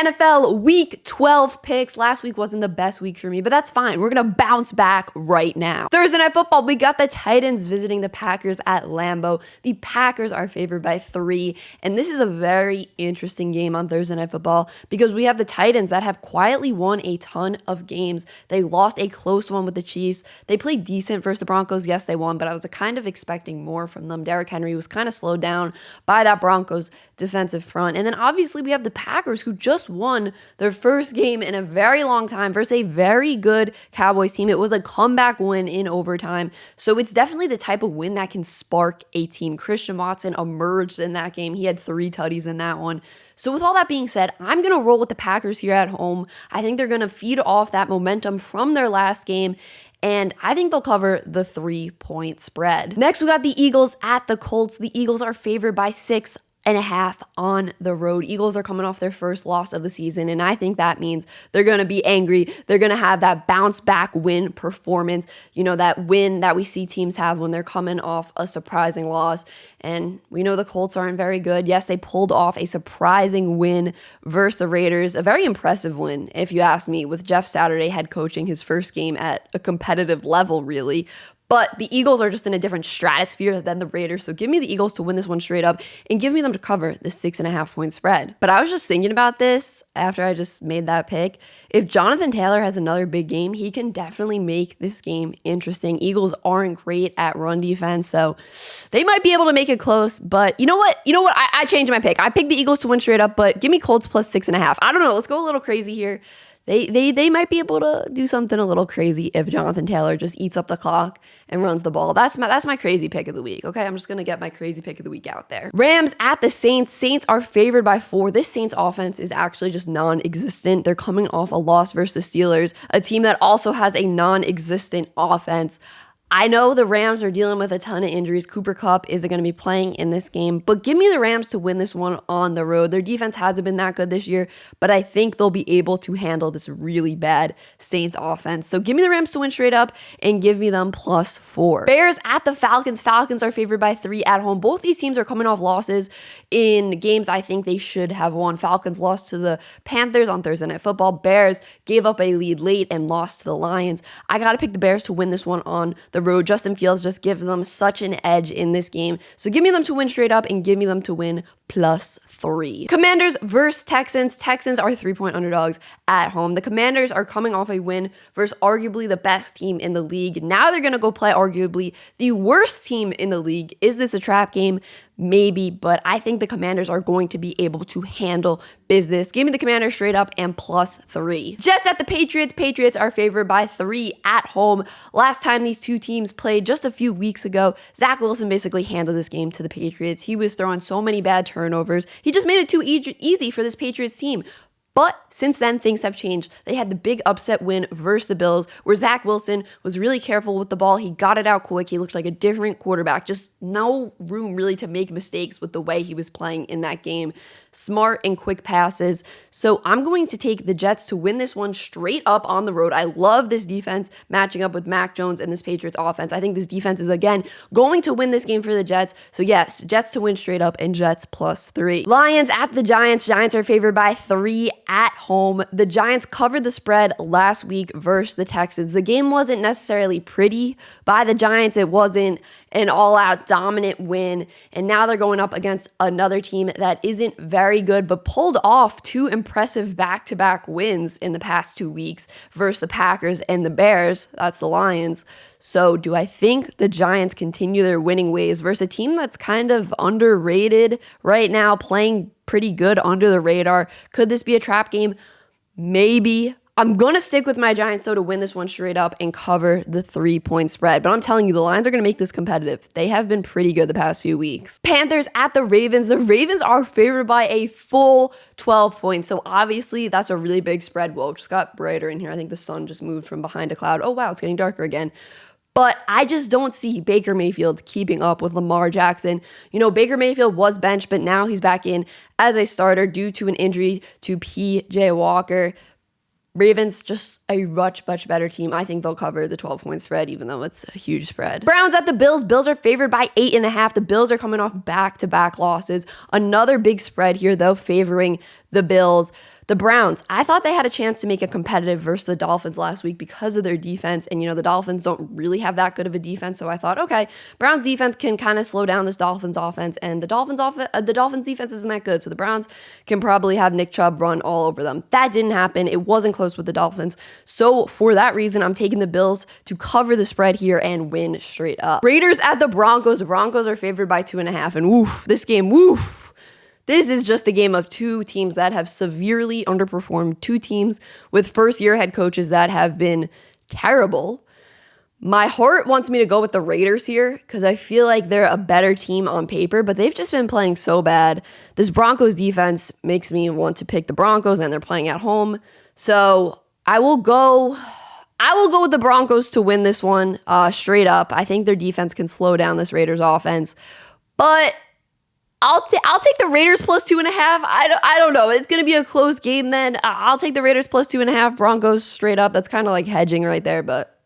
NFL Week 12 picks. Last week wasn't the best week for me, but that's fine. We're going to bounce back right now. Thursday Night Football, we got the Titans visiting the Packers at Lambeau. The Packers are favored by 3, and this is a very interesting game on Thursday Night Football because we have the Titans that have quietly won a ton of games. They lost a close one with the Chiefs. They played decent versus the Broncos. Yes, they won, but I was kind of expecting more from them. Derrick Henry was kind of slowed down by that Broncos defensive front. And then obviously we have the Packers who just won their first game in a very long time versus a very good Cowboys team. It was a comeback win in overtime. So it's definitely the type of win that can spark a team. Christian Watson emerged in that game. He had 3 tutties in that one. So with all that being said, I'm going to roll with the Packers here at home. I think they're going to feed off that momentum from their last game, and I think they'll cover the 3-point spread. Next, we got the Eagles at the Colts. The Eagles are favored by 6.5 on the road. Eagles are coming off their first loss of the season, and I think that means they're going to be angry. They're going to have that bounce back win performance, that win that we see teams have when they're coming off a surprising loss. And we know the Colts aren't very good. Yes, they pulled off a surprising win versus the Raiders, a very impressive win, if you ask me, with Jeff Saturday head coaching his first game at a competitive level, really. But the Eagles are just in a different stratosphere than the Raiders. So give me the Eagles to win this one straight up and give me them to cover the 6.5-point spread. But I was just thinking about this after I just made that pick. If Jonathan Taylor has another big game, he can definitely make this game interesting. Eagles aren't great at run defense, so they might be able to make it close. But you know what? I changed my pick. I picked the Eagles to win straight up, but give me Colts plus 6.5. I don't know. Let's go a little crazy here. They might be able to do something a little crazy if Jonathan Taylor just eats up the clock and runs the ball. That's my crazy pick of the week, okay? I'm just going to get my crazy pick of the week out there. Rams at the Saints. Saints are favored by 4. This Saints offense is actually just non-existent. They're coming off a loss versus the Steelers, a team that also has a non-existent offense. I know the Rams are dealing with a ton of injuries. Cooper Kupp isn't going to be playing in this game, but give me the Rams to win this one on the road. Their defense hasn't been that good this year, but I think they'll be able to handle this really bad Saints offense. So give me the Rams to win straight up and give me them plus 4. Bears at the Falcons. Falcons are favored by 3 at home. Both these teams are coming off losses in games I think they should have won. Falcons lost to the Panthers on Thursday Night Football. Bears gave up a lead late and lost to the Lions. I got to pick the Bears to win this one on the road. Justin Fields just gives them such an edge in this game. So give me them to win straight up and give me them to win plus 3. Commanders versus Texans. Texans are 3-point underdogs at home. The Commanders are coming off a win versus arguably the best team in the league. Now they're going to go play arguably the worst team in the league. Is this a trap game? Maybe, but I think the Commanders are going to be able to handle business. Give me the Commanders straight up and plus 3. Jets at the Patriots. Patriots are favored by 3 at home. Last time these two teams played just a few weeks ago, Zach Wilson basically handled this game to the Patriots. He was throwing so many bad turnovers. He just made it too easy for this Patriots team. But since then, things have changed. They had the big upset win versus the Bills, where Zach Wilson was really careful with the ball. He got it out quick. He looked like a different quarterback. Just no room really to make mistakes with the way he was playing in that game. Smart and quick passes. So I'm going to take the Jets to win this one straight up on the road. I love this defense matching up with Mac Jones and this Patriots offense. I think this defense is, again, going to win this game for the Jets. So yes, Jets to win straight up and Jets plus 3. Lions at the Giants. Giants are favored by 3 at home. The Giants covered the spread last week versus the Texans. The game wasn't necessarily pretty by the Giants. It wasn't an all-out dominant win, and now they're going up against another team that isn't very good, but pulled off 2 impressive back-to-back wins in the past 2 weeks versus the Packers and the Bears. That's the Lions. So do I think the Giants continue their winning ways versus a team that's kind of underrated right now, playing pretty good under the radar? Could this be a trap game? Maybe. I'm going to stick with my Giants, though, to win this one straight up and cover the 3-point spread. But I'm telling you, the Lions are going to make this competitive. They have been pretty good the past few weeks. Panthers at the Ravens. The Ravens are favored by a full 12 points. So obviously, that's a really big spread. Whoa, it just got brighter in here. I think the sun just moved from behind a cloud. Oh, wow, it's getting darker again. But I just don't see Baker Mayfield keeping up with Lamar Jackson. Baker Mayfield was benched, but now he's back in as a starter due to an injury to P.J. Walker. Ravens, just a much better team. I think they'll cover the 12-point spread, even though it's a huge spread. Browns at the Bills. Bills are favored by 8.5. The Bills are coming off back-to-back losses. Another big spread here, though, favoring the Bills. The Browns, I thought they had a chance to make it competitive versus the Dolphins last week because of their defense. And, the Dolphins don't really have that good of a defense. So I thought, okay, Browns defense can kind of slow down this Dolphins offense. And the Dolphins defense isn't that good. So the Browns can probably have Nick Chubb run all over them. That didn't happen. It wasn't close with the Dolphins. So for that reason, I'm taking the Bills to cover the spread here and win straight up. Raiders at the Broncos. The Broncos are favored by 2.5. And woof, this game, woof. This is just a game of two teams that have severely underperformed, two teams with first-year head coaches that have been terrible. My heart wants me to go with the Raiders here because I feel like they're a better team on paper, but they've just been playing so bad. This Broncos defense makes me want to pick the Broncos, and they're playing at home. So I will go with the Broncos to win this one straight up. I think their defense can slow down this Raiders offense, but I'll take the Raiders plus 2.5. I don't know. It's going to be a close game then. I'll take the Raiders plus 2.5. Broncos straight up. That's kind of like hedging right there, but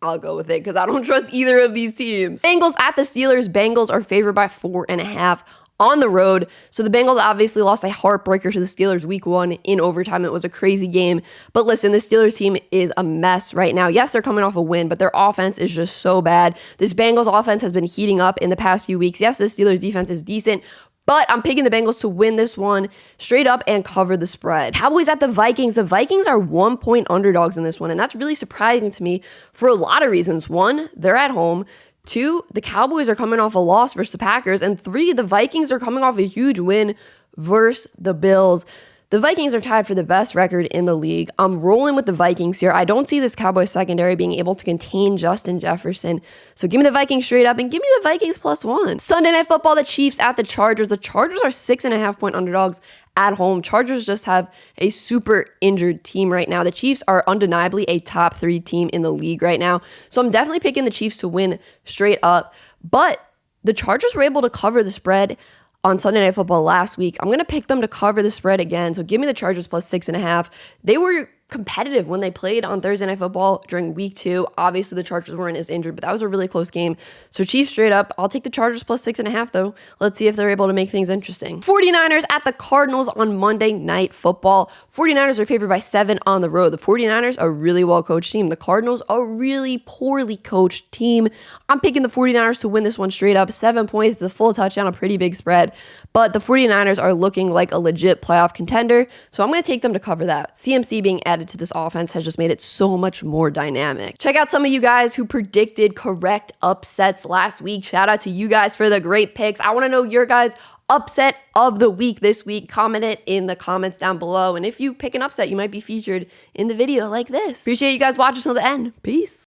I'll go with it because I don't trust either of these teams. Bengals at the Steelers. Bengals are favored by 4.5 on the road. So the Bengals obviously lost a heartbreaker to the Steelers week 1 in overtime. It was a crazy game. But listen, the Steelers team is a mess right now. Yes, they're coming off a win, but their offense is just so bad. This Bengals offense has been heating up in the past few weeks. Yes, the Steelers defense is decent, but I'm picking the Bengals to win this one straight up and cover the spread. Cowboys at the Vikings. The Vikings are 1-point underdogs in this one, and that's really surprising to me for a lot of reasons. 1, they're at home. 2, the Cowboys are coming off a loss versus the Packers. And 3, the Vikings are coming off a huge win versus the Bills. The Vikings are tied for the best record in the league. I'm rolling with the Vikings here. I don't see this Cowboys secondary being able to contain Justin Jefferson. So give me the Vikings straight up and give me the Vikings plus 1. Sunday Night Football, the Chiefs at the Chargers. The Chargers are 6.5-point underdogs at home. Chargers just have a super injured team right now. The Chiefs are undeniably a top 3 team in the league right now. So I'm definitely picking the Chiefs to win straight up. But the Chargers were able to cover the spread on Sunday Night Football last week. I'm going to pick them to cover the spread again. So give me the Chargers plus 6.5. They were competitive when they played on Thursday Night Football during week 2. Obviously, the Chargers weren't as injured, but that was a really close game. So Chiefs straight up. I'll take the Chargers plus 6.5, though. Let's see if they're able to make things interesting. 49ers at the Cardinals on Monday Night Football. 49ers are favored by 7 on the road. The 49ers are a really well-coached team. The Cardinals are a really poorly coached team. I'm picking the 49ers to win this one straight up. 7 points. It's a full touchdown, a pretty big spread. But the 49ers are looking like a legit playoff contender, so I'm going to take them to cover that. CMC being added to this offense has just made it so much more dynamic. Check out some of you guys who predicted correct upsets last week. Shout out to you guys for the great picks. I want to know your guys' upset of the week this week. Comment it in the comments down below. And if you pick an upset, you might be featured in the video like this. Appreciate you guys watching till the end. Peace.